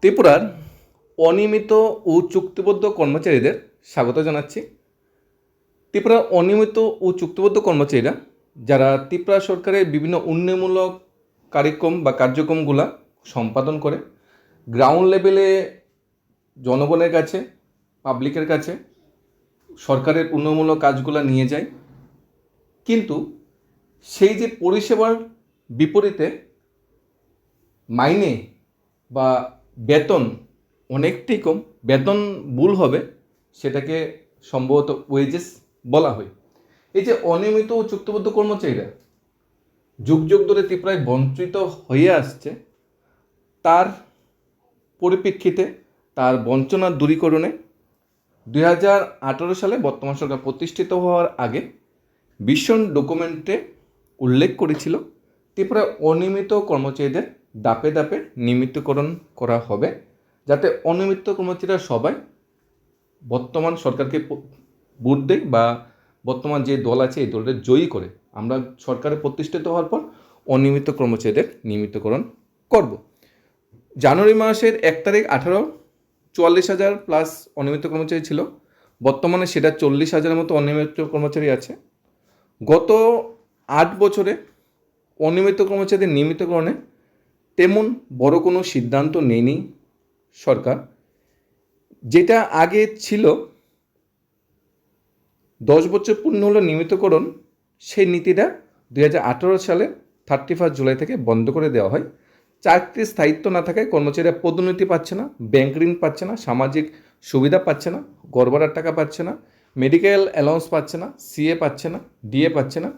ত্রিপুরার অনিয়মিত ও চুক্তিবদ্ধ কর্মচারীদের স্বাগত জানাচ্ছি। ত্রিপুরার অনিয়মিত ও চুক্তিবদ্ধ কর্মচারীরা যারা ত্রিপুরা সরকারের বিভিন্ন উন্নয়নমূলক কার্যক্রম বা কার্যক্রমগুলো সম্পাদন করে গ্রাউন্ড লেভেলে জনগণের কাছে, পাবলিকের কাছে সরকারের উন্নয়নমূলক কাজগুলো নিয়ে যায়, কিন্তু সেই যে পরিষেবার বিপরীতে মাইনে বা বেতন অনেকটাই কম, বেতন ভুল হবে, সেটাকে সম্ভবত ওয়েজেস বলা হয়। এই যে অনিয়মিত ও চুক্তিবদ্ধ কর্মচারীরা যুগ যুগ ধরে ত্রিপুরায় বঞ্চিত হয়ে আসছে, তার পরিপ্রেক্ষিতে তার বঞ্চনার দূরীকরণে 2018 সালে বর্তমান সরকার প্রতিষ্ঠিত হওয়ার আগে ভিশন ডকুমেন্টে উল্লেখ করেছিল ত্রিপুরা অনিয়মিত কর্মচারীদের ধাপে ধাপে নিয়মিতকরণ করা হবে, যাতে অনিয়মিত কর্মচারীরা সবাই বর্তমান সরকারকে ভোট দেয় বা বর্তমান যে দল আছে এই দলটা জয়ী করে আমরা সরকারে প্রতিষ্ঠিত হওয়ার পর অনিয়মিত কর্মচারীদের নিয়মিতকরণ করব। জানুয়ারি মাসের 1 তারিখ 44,000 প্লাস অনিয়মিত কর্মচারী ছিল, বর্তমানে সেটা 40,000-এর মতো অনিয়মিত কর্মচারী আছে। গত 8 বছরে অনিয়মিত কর্মচারীদের নিয়মিতকরণে তেমন বড় কোনো সিদ্ধান্ত নেয়নি সরকার। যেটা আগে ছিল 10 বছর পূর্ণ হলো নিয়মিতকরণ, সেই নীতিটা 2018 সালে 31 জুলাই থেকে বন্ধ করে দেওয়া হয়। চাকরির স্থায়িত্ব না থাকায় কর্মচারীরা পদোন্নতি পাচ্ছে না, ব্যাংক ঋণ পাচ্ছে না, সামাজিক সুবিধা পাচ্ছে না, গড়ভাড়ার টাকা পাচ্ছে না, মেডিকেল অ্যালাউন্স পাচ্ছে না, সিএ পাচ্ছে না, ডিএ পাচ্ছে না,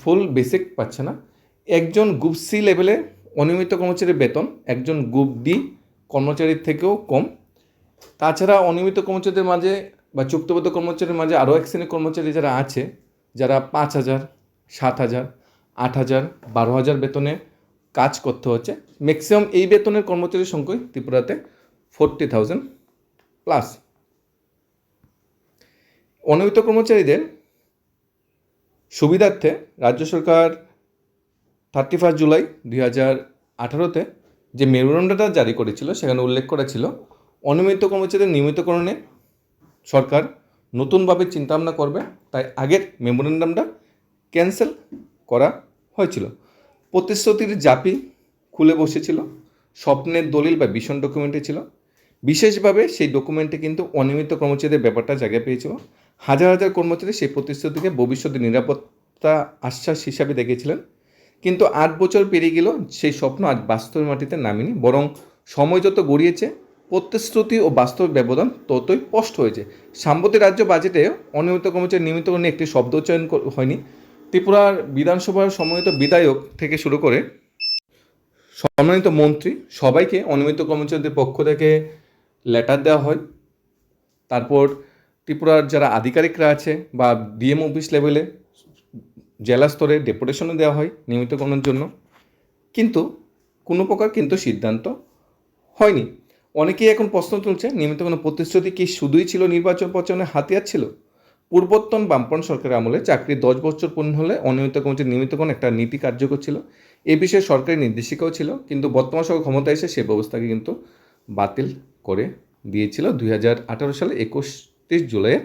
ফুল বেসিক পাচ্ছে না। একজন গ্রুপ সি লেভেলে অনিয়মিত কর্মচারীর বেতন একজন গ্রুপ ডি কর্মচারীর থেকেও কম। তাছাড়া অনিয়মিত কর্মচারীদের মাঝে বা চুক্তিবদ্ধ কর্মচারীর মাঝে আরও এক শ্রেণীর কর্মচারী যারা আছে, যারা 5,000, 7,000, 8,000, 12,000 বেতনে কাজ করতে হচ্ছে। ম্যাক্সিমাম এই বেতনের কর্মচারীর সংখ্যাই ত্রিপুরাতে 40,000 প্লাস। অনিয়মিত কর্মচারীদের সুবিধার্থে রাজ্য সরকার 31 জুলাই 2018-তে যে মেমোরেন্ডামটা জারি করেছিল, সেখানে উল্লেখ করা ছিল অনিয়মিত কর্মচারীদের নিয়মিতকরণে সরকার নতুনভাবে চিন্তাভাবনা করবে, তাই আগের মেমোরেন্ডামটা ক্যান্সেল করা হয়েছিল। প্রতিশ্রুতির জাপি খুলে বসেছিল, স্বপ্নের দলিল বা ভিশন ডকুমেন্টে ছিল। বিশেষভাবে সেই ডকুমেন্টে কিন্তু অনিয়মিত কর্মচারীদের ব্যাপারটা জায়গা পেয়েছিল। হাজার হাজার কর্মচারী সেই প্রতিশ্রুতিকে ভবিষ্যতে নিরাপত্তা আশ্বাস হিসাবে দেখেছিলেন, কিন্তু 8 বছর পেরিয়ে গেল, সেই স্বপ্ন আজ বাস্তবের মাটিতে নামেনি, বরং সময় যত গড়িয়েছে প্রতিশ্রুতি ও বাস্তব ব্যবধান ততই স্পষ্ট হয়েছে। সাম্প্রতিক রাজ্য বাজেটে অনিয়মিত কর্মচারী নিয়মিতকরণে একটি শব্দ উচ্চারণ হয়নি। ত্রিপুরার বিধানসভার সম্মানিত বিধায়ক থেকে শুরু করে সম্মানিত মন্ত্রী সবাইকে অনিয়মিত কর্মচারীদের পক্ষ থেকে লেটার দেওয়া হয়। তারপর ত্রিপুরার যারা আধিকারিকরা আছে বা ডিএম অফিস লেভেলে জেলা স্তরে ডেপুটেশনও দেওয়া হয় নিয়মিতকরণের জন্য, কিন্তু কোনো প্রকার কিন্তু সিদ্ধান্ত হয়নি। অনেকেই এখন প্রশ্ন তুলছে, নিয়মিতকরণ প্রতিশ্রুতি কি শুধুই ছিল নির্বাচন প্রচারণের হাতিয়ার ছিল? পূর্বতন বামপন্থী সরকারের আমলে চাকরি 10 বছর পূর্ণ হলে অনিয়মিত কর্মচারী নিয়মিতকরণ একটা নীতি কার্যকর ছিল, এ বিষয়ে সরকারি নির্দেশিকাও ছিল, কিন্তু বর্তমান সরকার ক্ষমতায় এসে সে ব্যবস্থাকে কিন্তু বাতিল করে দিয়েছিল 2018 সালে 31 জুলাইয়ের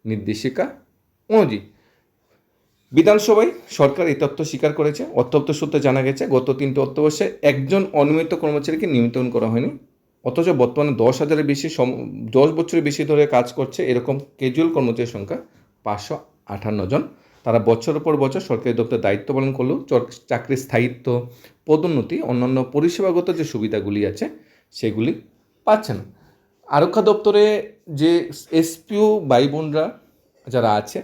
নির্দেশিকা অনুযায়ী। বিধানসভায় সরকার এই তথ্য স্বীকার করেছে। অর্থ সূত্রে জানা গেছে গত 3টে অর্থবর্ষে একজন অনিয়মিত কর্মচারীকে নিয়মিতকরণ করা হয়নি, অথচ বর্তমানে 10,000-এর বেশি 10 বছরের বেশি ধরে কাজ করছে এরকম ক্যাজুয়াল কর্মচারীর সংখ্যা 558 জন। তারা বছরের পর বছর সরকারি দপ্তরে দায়িত্ব পালন করলেও চাকরির স্থায়িত্ব, পদোন্নতি, অন্যান্য পরিষেবাগত যে সুবিধাগুলি আছে সেগুলি পাচ্ছে না। আরক্ষা দপ্তরে যে এসপিও ভাই বোনরা যারা আছে,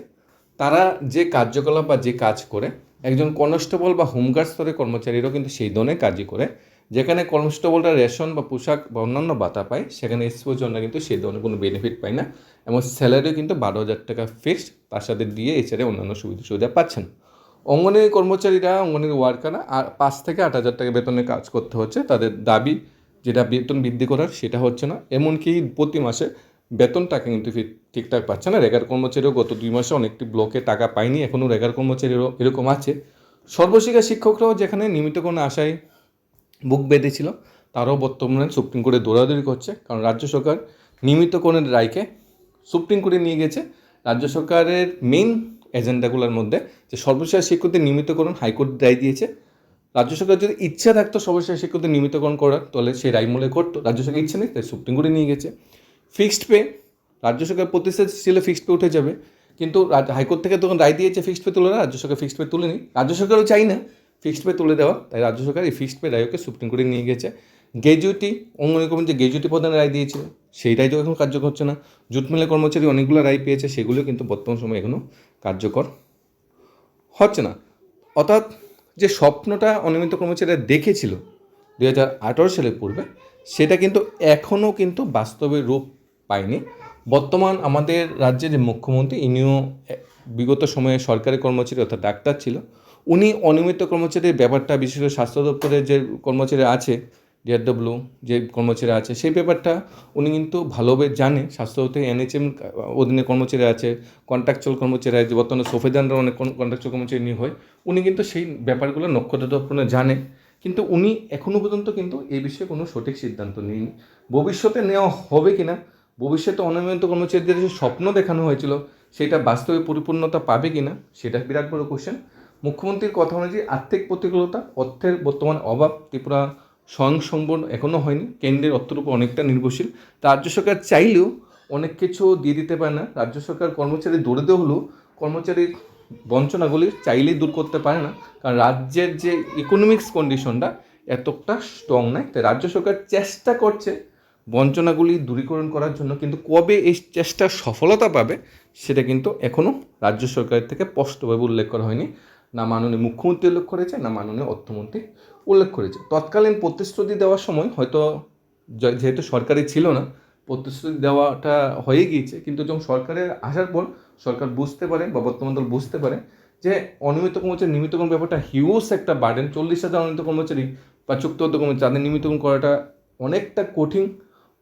তারা যে কার্যকলাপ বা যে কাজ করে, একজন কনস্টেবল বা হোমগার্ড স্তরের কর্মচারীরাও কিন্তু সেই ধরনের কাজই করে। যেখানে কনস্টেবলরা রেশন বা পোশাক বা অন্যান্য ভাতা পায়, সেখানে এসপিও জনরা কিন্তু সেই ধরনের কোনো বেনিফিট পায় না, এবং স্যালারিও কিন্তু 12,000 টাকা ফিক্সড, তার সাথে দিয়ে এছাড়া অন্যান্য সুবিধা পাচ্ছেন। অঙ্গনওয়াড়ি কর্মচারীরা, অঙ্গনওয়াড়ি ওয়ার্কাররা আর 5 থেকে 8,000 টাকা বেতনে কাজ করতে হচ্ছে। তাদের দাবি যেটা বেতন বৃদ্ধি করার, সেটা হচ্ছে না। এমনকি প্রতি মাসে বেতনটাকে কিন্তু ঠিকঠাক পাচ্ছে না। রেগার কর্মচারীও গত 2 মাসে অনেকটি ব্লকে টাকা পায়নি, এখনও রেগার কর্মচারীরও এরকম আছে। সর্বশিক্ষা শিক্ষকরাও যেখানে নিয়মিতকরণে আশায় বুক বেঁধেছিল, তারাও বর্তমানে সুপ্রিম কোর্টে দৌড়াদৌড়ি করছে, কারণ রাজ্য সরকার নিয়মিতকরণের রায়কে সুপ্রিম কোর্টে নিয়ে গেছে। রাজ্য সরকারের মেইন এজেন্ডাগুলোর মধ্যে যে সর্বশেষ শিক্ষকদের নিয়মিতকরণ হাইকোর্ট রায় দিয়েছে। রাজ্য সরকার যদি ইচ্ছা থাকতো সর্বশেষ শিক্ষকদের নিয়মিতকরণ করার, তাহলে সেই রায় মূলে করতো। রাজ্য সরকার ইচ্ছে নেই, তাই সুপ্রিম কোর্টে নিয়ে গেছে। ফিক্সড পে, রাজ্য সরকার প্রতিশ্রুতি ছিল ফিক্সড পে উঠে যাবে, কিন্তু হাইকোর্ট থেকে তখন রায় দিয়েছে ফিক্সড পে তুলে না, রাজ্য সরকার ফিক্সড পে তুলেনি। রাজ্য সরকারও চাই না ফিক্সড পে তুলে দেওয়া, তাই রাজ্য সরকার এই ফিক্সড পে রায়কে সুপ্রিম কোর্টে নিয়ে গেছে। গ্র্যাজুইটি, অঙ্গনকম যে গ্র্যাজুইটি প্রদানের রায় দিয়েছিল সেই রায় তো এখন কার্যকর হচ্ছে না। জুট মিলের কর্মচারী অনেকগুলো রায় পেয়েছে, সেগুলো কিন্তু বর্তমান সময়ে এখনও কার্যকর হচ্ছে না। অর্থাৎ যে স্বপ্নটা অনিয়মিত কর্মচারীরা দেখেছিল 2018 সালের পূর্বে, সেটা কিন্তু এখনও কিন্তু বাস্তবে রূপ পায়নি। বর্তমান আমাদের রাজ্যের যে মুখ্যমন্ত্রী, ইনিও বিগত সময়ে সরকারি কর্মচারী অর্থাৎ ডাক্তার ছিল। উনি অনিয়মিত কর্মচারীর ব্যাপারটা, বিশেষ করে স্বাস্থ্য দপ্তরের যে কর্মচারী আছে, ডিআরডব্লিউ যে কর্মচারী আছে, সেই ব্যাপারটা উনি কিন্তু ভালোভাবে জানে। স্বাস্থ্য দপ্তরে এনএচএম অধীনে কর্মচারী আছে, কন্ট্রাকচুয়াল কর্মচারী আছে, বর্তমানে সুফেদানরা অনেক কন্ট্রাকচুয়াল কর্মচারী নিয়োগ হয়। উনি কিন্তু সেই ব্যাপারগুলো নক্ষত্রপূর্ণ জানে, কিন্তু উনি এখনও পর্যন্ত কিন্তু এই বিষয়ে কোনো সঠিক সিদ্ধান্ত নেয়নি। ভবিষ্যতে নেওয়া হবে কিনা, ভবিষ্যতে অনিয়মিত কর্মচারীদের যে স্বপ্ন দেখানো হয়েছিল সেটা বাস্তবে পরিপূর্ণতা পাবে কিনা, সেটা বিরাট বড় কোশ্চেন। মুখ্যমন্ত্রীর কথা অনুযায়ী আর্থিক প্রতিকূলতা, অর্থের বর্তমান অভাব, ত্রিপুরা স্বয়ংসম্পূর্ণ এখনও হয়নি, কেন্দ্রের অর্থের উপর অনেকটা নির্ভরশীল। রাজ্য সরকার চাইলেও অনেক কিছু দিয়ে দিতে পারে না। রাজ্য সরকার কর্মচারী দৌড়ে হলেও কর্মচারীর বঞ্চনাগুলি চাইলেই দূর করতে পারে না, কারণ রাজ্যের যে ইকোনমিক্স কন্ডিশনটা এতটা স্ট্রং নয়। তাই রাজ্য সরকার চেষ্টা করছে বঞ্চনাগুলি দূরীকরণ করার জন্য, কিন্তু কবে এই চেষ্টার সফলতা পাবে সেটা কিন্তু এখনও রাজ্য সরকারের থেকে স্পষ্টভাবে উল্লেখ করা হয়নি। না মাননীয় মুখ্যমন্ত্রী উল্লেখ করেছে, না মাননীয় অর্থমন্ত্রী উল্লেখ করেছে। তৎকালীন প্রতিশ্রুতি দেওয়ার সময় হয়তো যেহেতু সরকারি ছিল না, প্রতিশ্রুতি দেওয়াটা হয়ে গিয়েছে, কিন্তু যখন সরকারের আসার পর সরকার বুঝতে পারে বা বর্তমান দল বুঝতে পারে যে অনিয়মিত কর্মচারী নিয়মিতকরণ ব্যাপারটা হিউজ একটা বার্ডেন। 40,000 অনিয়মিত কর্মচারী বা চুক্তিবদ্ধ কর্মচারী তাদের নিয়মিতকরণ করাটা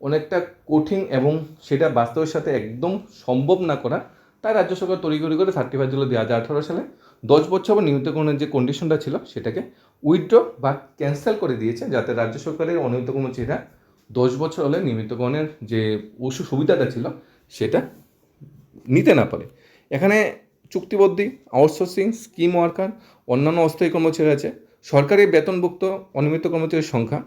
অনেকটা কঠিন এবং সেটা বাস্তবের সাথে একদম সম্ভব না করা। তাই রাজ্য সরকার তড়িঘড়ি করে 35 জুলাই 2018 সালে 10 বছর নিয়মিতকরণের যে কন্ডিশনটা ছিল সেটাকে উইথড্র বা ক্যান্সেল করে দিয়েছে, যাতে রাজ্য সরকারের অনিয়মিত কর্মচারীরা 10 বছর হলে নিয়মিতকরণের যে সুবিধাটা ছিল সেটা নিতে না পারে। এখানে চুক্তিবদ্ধী, আউটসোর্সিং, স্কিম ওয়ার্কার, অন্যান্য অস্থায়ী কর্মচারী আছে। সরকারি বেতনভুক্ত অনিয়মিত কর্মচারীর সংখ্যা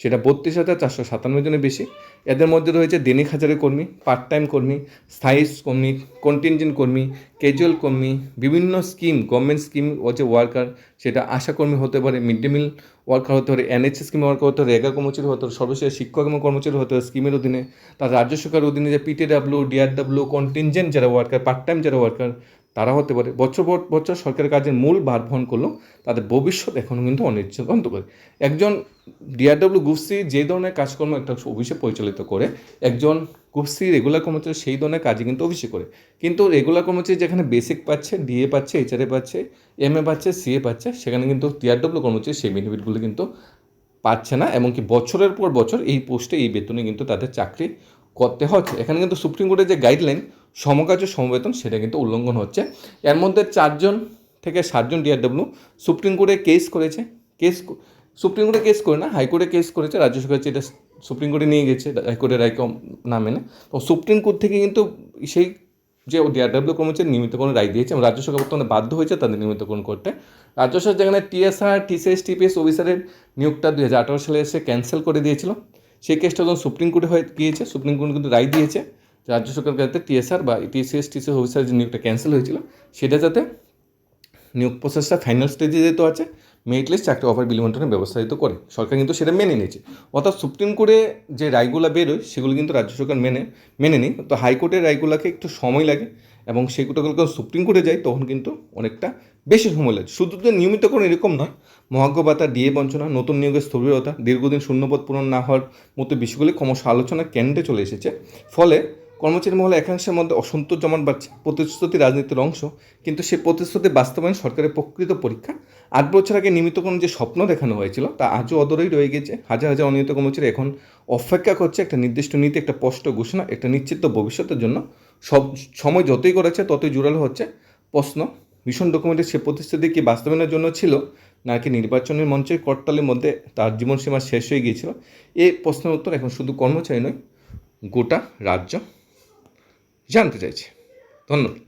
সেটা 32,457 জনের বেশি। এদের মধ্যে রয়েছে দৈনিক হাজারি কর্মী, পার্ট টাইম কর্মী, স্থায়ী কর্মী, কন্টিনজেন্ট কর্মী, ক্যাজুয়াল কর্মী, বিভিন্ন স্কিম, গভর্নমেন্ট স্কিম ও যে ওয়ার্কার, সেটা আশাকর্মী হতে পারে, মিড ডে মিল ওয়ার্কার হতে পারে, এনএইচএস স্কিম ওয়ার্কার হতে পারে, রেগা কর্মচারী হতে পারে, সর্বশেষ শিক্ষক এবং কর্মচারী হতে পারে স্কিমের অধীনে। তার রাজ্য সরকারের অধীনে যে পিটিডব্লিউ, ডিআরডব্লিউ, কন্টিনজেন্ট যারা ওয়ার্কার, পার্ট টাইম যারা ওয়ার্কার, তারা হতে পারে। বছর পর বছর সরকারের কাজের মূল ভার বহন করলেও তাদের ভবিষ্যৎ এখনও কিন্তু অনিশ্চিত অন্ধকার। একজন ডিআরডব্লিউ গ্রুপ সি যে ধরনের কাজকর্ম একটা অফিসে পরিচালিত করে, একজন গ্রুপ সি রেগুলার কর্মচারী সেই ধরনের কাজই কিন্তু অফিসে করে। কিন্তু রেগুলার কর্মচারী যেখানে বেসিক পাচ্ছে, ডিএ পাচ্ছে, এইচআরএ পাচ্ছে, এমএ পাচ্ছে, সিএ পাচ্ছে, সেখানে কিন্তু ডিআরডব্লিউ কর্মচারী সেই বেনিফিটগুলো কিন্তু পাচ্ছে না, এমনকি বছরের পর বছর এই পোস্টে এই বেতনে কিন্তু তাদের চাকরি করতে হচ্ছে। এখানে কিন্তু সুপ্রিম কোর্টের যে গাইডলাইন সমকাজ ও সমবেতন সেটা কিন্তু উল্লঙ্ঘন হচ্ছে। এর মধ্যে 4 থেকে 7 ডিআরডব্লিউ সুপ্রিম কোর্টে কেস করেছে। সুপ্রিম কোর্টে কেস করে না, হাইকোর্টে কেস করেছে। রাজ্য সরকার যেটা সুপ্রিম কোর্টে নিয়ে গেছে, হাইকোর্টের রায়কে না মেনে। তো সুপ্রিম কোর্ট থেকে কিন্তু সেই যে ডিআরডব্লিউ কর্মচারী নিয়মিতকরণ রায় দিয়েছে এবং রাজ্য সরকার বর্তমানে বাধ্য হয়েছে তাদের নিয়মিতকরণ করতে। রাজ্য সরকার যেখানে টিএসআর, টিসিএস, টিপিএস অফিসারের নিয়োগটা 2018 সালে এসে ক্যান্সেল করে দিয়েছিল, সেই কেসটা যখন সুপ্রিম কোর্টে হয়ে গিয়েছে, সুপ্রিম কোর্ট কিন্তু রায় দিয়েছে রাজ্য সরকারকে যাতে টিএসআর বা টিসিএস, টিসিএস অফিসারের যে নিয়োগটা ক্যান্সেল হয়েছিল সেটা যাতে নিয়োগ প্রসেসটা ফাইনাল স্টেজে যেহেতু আছে, মেরিট লিস্ট চাকরি অফার বিল বন্টনের ব্যবস্থা যেহেতু করে, সরকার কিন্তু সেটা মেনে নিয়েছে। অর্থাৎ সুপ্রিম কোর্টে যে রায়গুলো বেরোয় সেগুলো কিন্তু রাজ্য সরকার মেনে নিই। তো হাইকোর্টের রায়গুলোকে একটু সময় লাগে এবং সেগুলো যখন সুপ্রিম কোর্টে যায় তখন কিন্তু অনেকটা বেশি সময় লাগে। শুধু তো নিয়মিতকরণ এরকম নয়, মহার্ঘ ভাতা, ডিএ বঞ্চনা, নতুন নিয়োগের স্থবিরতা, দীর্ঘদিন শূন্যপদ পূরণ না হওয়ার মতো বিষয়গুলি ক্রমশ আলোচনার কেন্দ্রে চলে এসেছে। ফলে কর্মচারী মহলে একাংশের মধ্যে অসন্তোষ জমাট বাড়ছে। প্রতিশ্রুতি রাজনীতির অংশ, কিন্তু সেই প্রতিশ্রুতি বাস্তবায়ন সরকারের প্রকৃত পরীক্ষা। 8 বছর আগে নিয়মিতকরণ যে স্বপ্ন দেখানো হয়েছিল তা আজও অদূরেই রয়ে গেছে। হাজার হাজার অনিয়মিত কর্মচারী এখন অপেক্ষা করছে একটা নির্দিষ্ট নীতি, একটা স্পষ্ট ঘোষণা, একটা নিশ্চিত ভবিষ্যতের জন্য। সব সময় যতই করেছে ততই জোরালো হচ্ছে প্রশ্ন, মিশন ডকুমেন্টের সে প্রতিশ্রুতি কি বাস্তবায়নের জন্য ছিল, নাকি নির্বাচনের মঞ্চের করতালের মধ্যে তার জীবনসীমা শেষ হয়ে গিয়েছিল? এই প্রশ্নের উত্তর এখন শুধু কর্মচারী নয়, গোটা রাজ্য জানতে চাইছে। ধন্যবাদ।